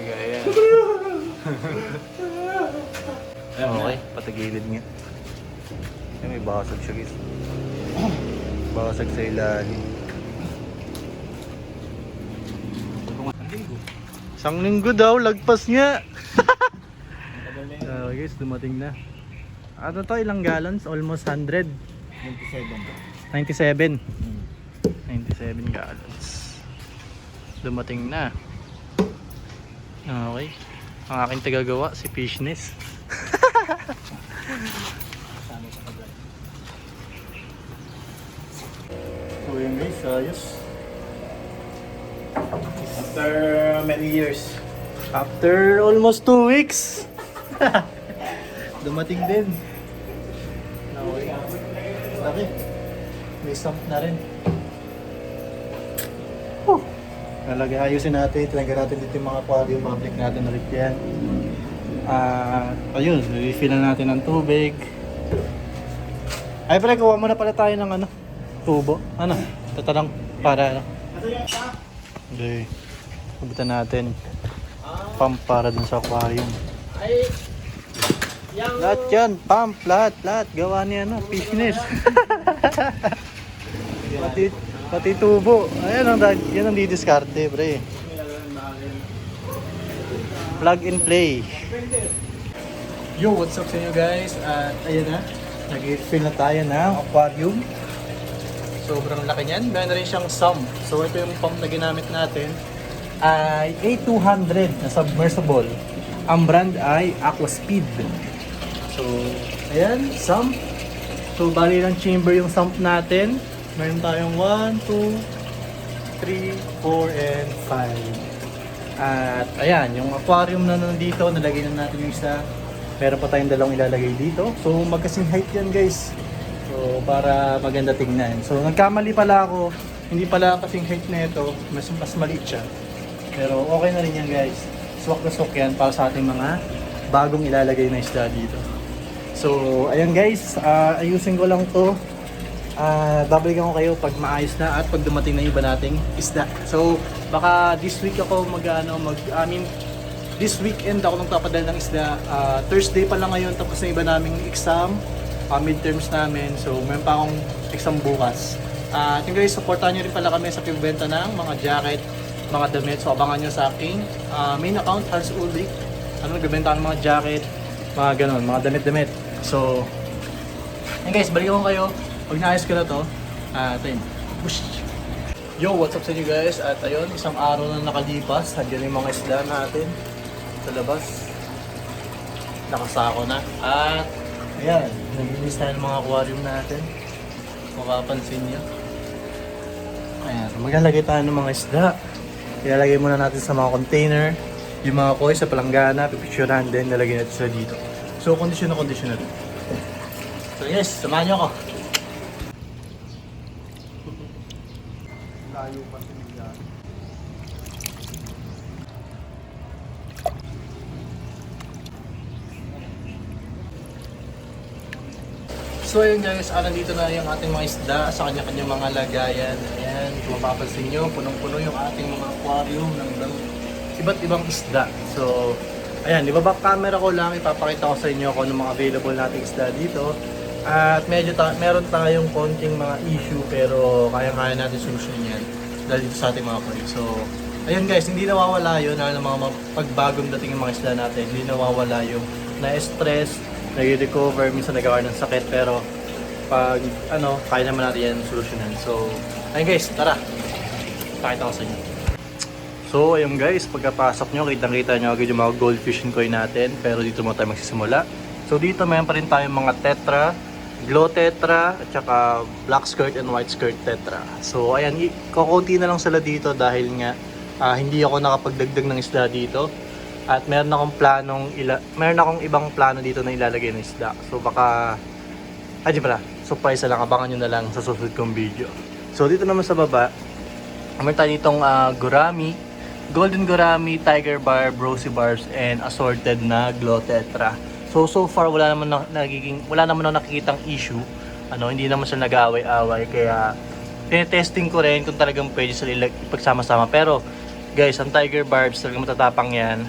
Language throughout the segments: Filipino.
Ayan. Okay, patagilid nga. Ayan, may basag siya guys. Basag sa ilalim. Isang linggo daw, lagpas nga. Guys, dumating na. Ano to, ilang gallons? Almost 100. 97 gallons. Dumating na. Okay. Ang aking tagagawa, si Fishness. So yun guys, ayos. After many years. After almost 2 weeks. Dumating din. Okay. Laki. May sump na rin. Ayusin natin. Tinanggal natin dito yung mga aquarium. Public natin na rin yan. Ayun. Refill na natin ng tubig. Ay pala, gawa muna pala tayo ng ano, tubo. Ano? Tatanong para ano. Okay. Pubutan natin. Pump para dun sa aquarium. Ay, yung... Lahat yan, pump, lahat, gawa niya ano, Fishness. pati tubo. Ayan yan ang didiskarte, pre. Plug and play. Yo, what's up sa inyo guys? At ayan na, nag-fill na tayo ng aquarium. Sobrang laki niyan. Meron na rin siyang sump. So ito yung pump na ginamit natin ay A200 na submersible. Ang brand ay Aquaspeed. So, ayan, sump. So, bali ng chamber yung sump natin. Meron tayong 1, 2, 3, 4, and 5. At ayan, yung aquarium na nandito, nalagay na natin yung isa. Meron pa tayong dalawang ilalagay dito. So, magkasing height yan guys. So, para maganda tingnan. So, nagkamali pala ako. Hindi pala kasing height na ito. Mas maliit siya. Pero okay na rin yan guys. Swak na swak yan para sa ating mga bagong ilalagay na isda dito. So, ayan guys. Ayusin ko lang to. Babalikan ko kayo pag maayos na at pag dumating na yung iba nating isda. So, baka this week ako this weekend ako magpapadala ng isda. Thursday pa lang ngayon tapos na iba naming exam. Midterms namin. So, meron pa akong exam bukas. At yung guys, supportahan nyo rin pala kami sa pagbenta ng mga jacket, mga damit. So, abangan nyo sa aking main account, Hans Ulrich. Nagbebenta ng mga jacket, mga ganon, mga damit-damit. So, yun guys, balikan ko kayo. Pag naayos ko na to, tayo. Push! Yo, what's up sa inyo guys? At ayun, isang araw na nakalipas. Nandiyan yung mga isda natin sa labas. Nakasako na. At, ayan, naglinis tayo ng mga aquarium natin. Mapapansin nyo. Ayan, so maglalagay tayo ng mga isda. Ilalagay muna natin sa mga container. Yung mga koi sa palanggana, pipicturean din, nalagay natin sila dito. So, condition na rin. So yes, samahan nyo ako. Layo pa sila. So ayun guys, nandito na yung ating mga isda sa kanya-kanya mga lagayan. Ayan, kung mapapansin nyo, punong-puno yung ating mga aquarium ng iba't ibang isda. So, ayan, ibabak camera ko lang, ipapakita ko sa inyo kung ano mga available nating isda dito. At medyo meron tayong konting mga issue pero kaya-kaya natin solusyonin yan dahil dito sa ating mga koi. So, ayun guys, hindi nawawala yun ng mga pagbagong dating yung mga isda natin. Hindi nawawala yung na-stress, nag-recover, minsan nagawa ng sakit pero pag kaya naman natin yan solusyonan. So, ayun guys, tara! Pakita ko sa inyo. So ayun guys, pagkapasok nyo, kitang-kita nyo agad yung mga goldfish koi natin. Pero dito muna tayo magsisimula. So dito mayroon pa rin tayong mga tetra, glow tetra, at saka black skirt and white skirt tetra. So ayan, kukunti na lang sila dito dahil nga hindi ako nakapagdagdag ng isda dito. At meron akong ibang plano dito na ilalagay ng isda. So baka, di pala, surprise lang, abangan nyo na lang sa susunod kong video. So dito naman sa baba, meron tayo ditong gurami, golden gurami, tiger barb, rosy barbs, and assorted na glow tetra. So far wala naman nakikitang issue. Hindi naman sila nag-aaway-away, kaya tinetesting ko rin kung talagang pwede sila ipagsama-sama. Pero Guys, ang tiger barbs talaga matatapang yan.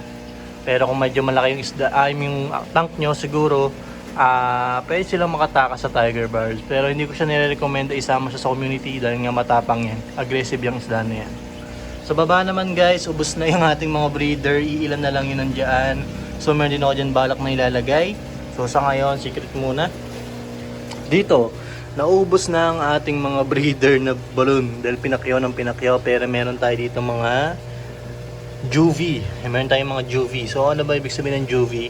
Pero kung medyo malaki yung isda, yung tank nyo siguro, pwede silang makatakas sa tiger barbs. Pero hindi ko siya nire-recommend isama siya sa community dahil nga matapang yan. Aggressive yung isda na yan. Sa baba naman guys, ubos na yung ating mga breeder. Iilan na lang yun nandiyan. So meron din ako dyan balak na ilalagay. So sa ngayon, secret muna. Dito, naubos na ang ating mga breeder na balloon. Dahil pinakyaw ng pinakyaw. Pero meron tayo dito mga juvie. Meron tayong mga juvie. So ano ba ibig sabihin ng juvie?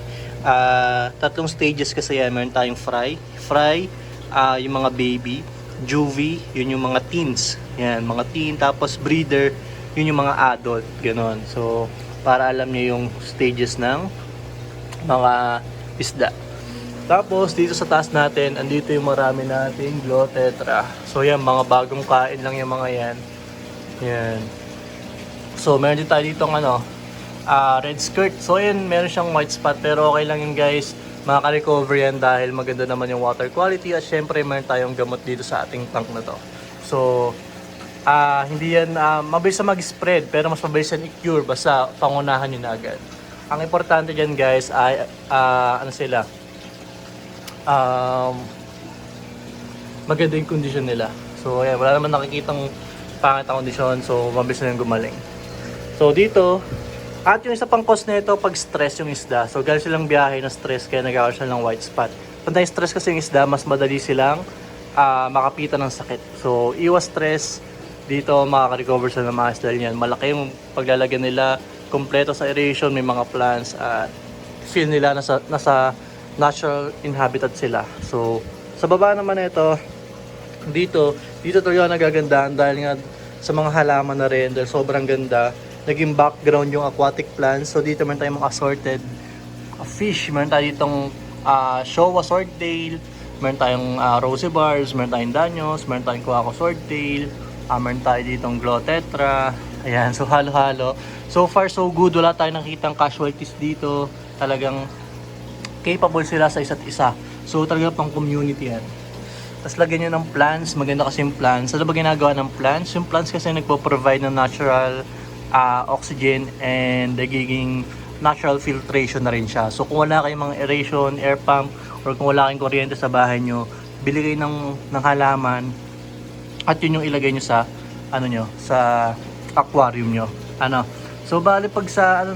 Tatlong stages kasi yan. Meron tayong fry, yung mga baby, juvie, yun yung mga teens. Yan, mga teen, tapos breeder, yun yung mga adult, ganon. So para alam niyo yung stages ng mga isda. Tapos dito sa taas natin, andito yung marami nating glotetra. So yan, mga bagong kain lang yung mga yan. Yan. So meron din tayo dito red skirt. So yan, meron siyang white spot pero okay lang yun guys. Makaka-recover yan dahil maganda naman yung water quality. At syempre meron tayong gamot dito sa ating tank na to. So hindi yan mabilis na mag-spread pero mas mabilis yan i-cure basta pangunahan nyo na agad. Ang importante dyan guys ay maganda yung condition nila. So ayan, wala naman nakikitang pangit ang kondisyon, so mabilis na yung gumaling. So dito, at yung isa pang cause nito pag stress yung isda. So galing silang biyahe na stress kaya nagkakaroon sila ng white spot. Pantay stress kasi yung isda, mas madali silang makapitan ng sakit. So iwas stress, dito makaka-recover sila ng mga isda yan. Malaki yung paglalagyan nila, kompleto sa aeration, may mga plants at feel nila nasa natural inhabitat sila. So sa baba naman ito, dito talaga nagagandahan dahil nga sa mga halaman na rin dahil sobrang ganda. Naging background yung aquatic plants. So dito meron tayong mga assorted fish. Meron tayo ditong Showa swordtail, meron tayong rosy bars, meron tayong danyos, meron tayong kuwako swordtail, meron tayo ditong glotetra. Ayan, so halo-halo. So far so good, wala tayong nakitang casualties dito. Talagang capable sila sa isa't isa. So talaga pang community yan. Tapos lagyan nyo ng plants, maganda kasi yung plants. Ano ba ginagawa ng plants? Yung plants kasi nagpo-provide ng natural oxygen and nagiging natural filtration na rin siya. So kung wala kayong mga aeration, air pump, or kung wala kayong kuryente sa bahay nyo, bili kayo ng halaman at yun yung ilagay nyo sa sa aquarium nyo. So bali pag sa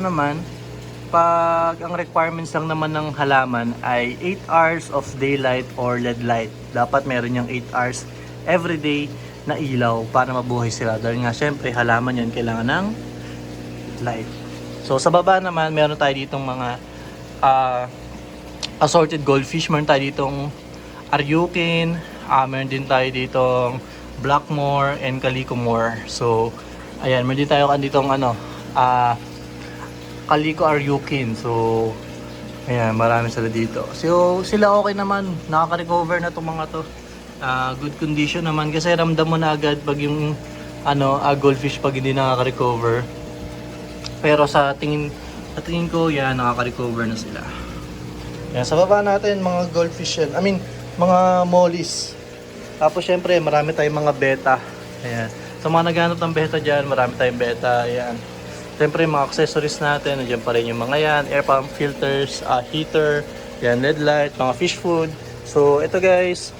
pag ang requirements lang naman ng halaman ay 8 hours of daylight or LED light. Dapat meron yung 8 hours everyday na ilaw para mabuhay sila. Dahil nga syempre halaman yan kailangan ng light. So sa baba naman meron tayo ditong mga assorted goldfish. Meron tayo ditong Aryukin. Meron din tayo ditong Blackmore and Calicomore. So ayan, meron din tayo ditong Calico Aryukin. So ayan, marami sila dito. So sila okay naman, nakaka-recover na itong mga to. Good condition naman kasi ramdam mo na agad pag yung goldfish pag hindi nakaka-recover. Pero sa tingin ko yan, nakaka-recover na sila. Yan, sa baba natin mga goldfish yan. Mga mollies. Tapos syempre marami tayong mga beta. Ayan. Sa mga naghanap ng beta dyan, marami tayong beta. Ayan. Siyempre mga accessories natin, nandiyan pa rin yung mga yan, air pump filters, heater, yan, LED light, mga fish food. So ito guys,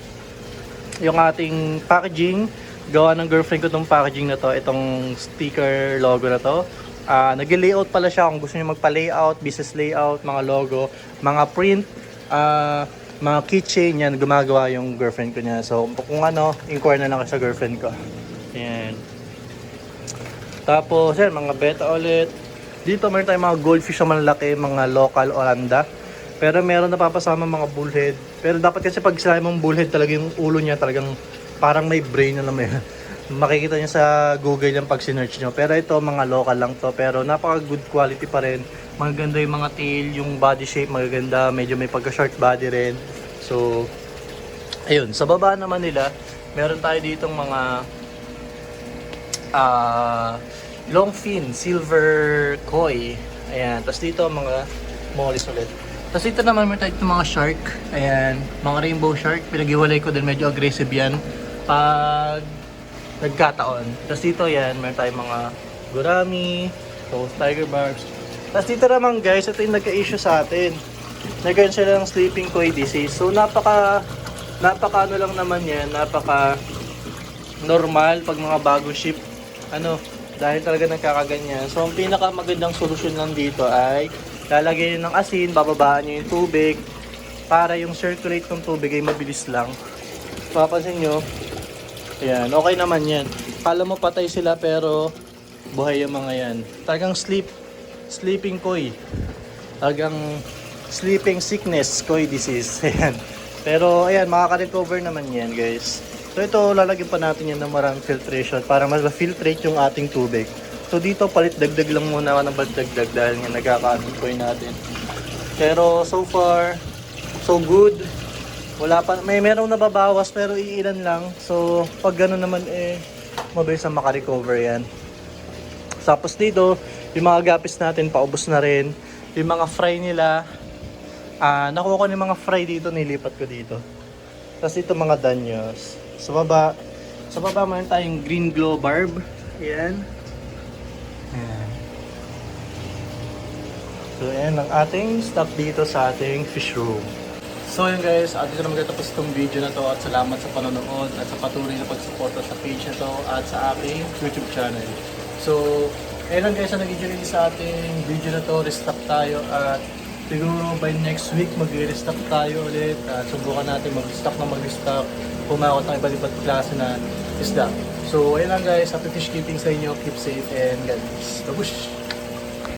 yung ating packaging, gawa ng girlfriend ko itong packaging na to, itong sticker logo na to. Nag-layout pala siya kung gusto niyo magpa-layout, business layout, mga logo, mga print, mga keychain, yan, gumagawa yung girlfriend ko niya. So kung inquire na lang sa girlfriend ko. Yan. Tapos, yan, mga beta ulit. Dito meron tayong mga goldfish na malaki, mga local oranda. Pero meron napapasama mga bullhead. Pero dapat kasi pag sila mong bullhead, talaga yung ulo niya talagang parang may brain na naman. Makikita niyo sa Google yan pag sinearch nyo. Pero ito, mga local lang to. Pero napaka good quality pa rin. Maganda yung mga tail, yung body shape magaganda. Medyo may pagka-short body rin. So, ayun. Sa baba naman nila, meron tayo ditong mga long fin, silver koi. Ayan. Tapos dito mga mollies ulit. Tapos dito naman meron tayo mga shark. Ayan. Mga rainbow shark. Pinag-iwalay ko din. Medyo aggressive yan pag nagkataon. Tapos dito yan, meron tayong mga gurami. So, tiger barbs. Tapos dito naman guys, ito yung nagka-issue sa atin. Nagkaroon sila ng sleeping koi disease. So, napaka ano lang naman yan, napaka normal pag mga bagong ship. Dahil talaga nagkakaganyan. So, ang pinakamagandang solusyon lang dito ay lalagyan nyo ng asin, bababaan nyo yung tubig para yung circulate ng tubig ay mabilis lang. Papansin nyo, ayan, okay naman yan. Kala mo patay sila pero buhay yung mga yan. Talagang sleeping koi. Talagang sleeping sickness, koi disease. Ayan. Pero ayan, makaka-recover naman yan guys. So ito, lalagyan pa natin yan ng maraming filtration para mas ma-filtrate yung ating tubig. So dito, palit dagdag lang muna ako ng dagdag dahil nga nagkaka-ating koi natin. Pero so far, so good. Wala pa, merong nababawas pero iilan lang. So pag gano'n naman mabilis na makarecover yan. Tapos dito, yung mga gapis natin paubos na rin. Yung mga fry nila, nakuha ko ng mga fry dito, nilipat ko dito. Tapos ito mga danyos. Sa baba meron tayong green glow barb. Ayan. Ayan. So ayan ang ating stock dito sa ating fish room. So yun guys, dito na magtatapos itong video na to at salamat sa panonood at sa patuloy na pagsuporta sa page na to at sa aking YouTube channel. So, ayun lang guys ang naging journey sa ating video na to. Restock tayo at siguro by next week mag-restock tayo ulit at subukan natin mag-restock pumakot ng iba't ibang klase na isda. So, ayun lang guys, happy fish keeping sa inyo, keep safe and God bless. Babush!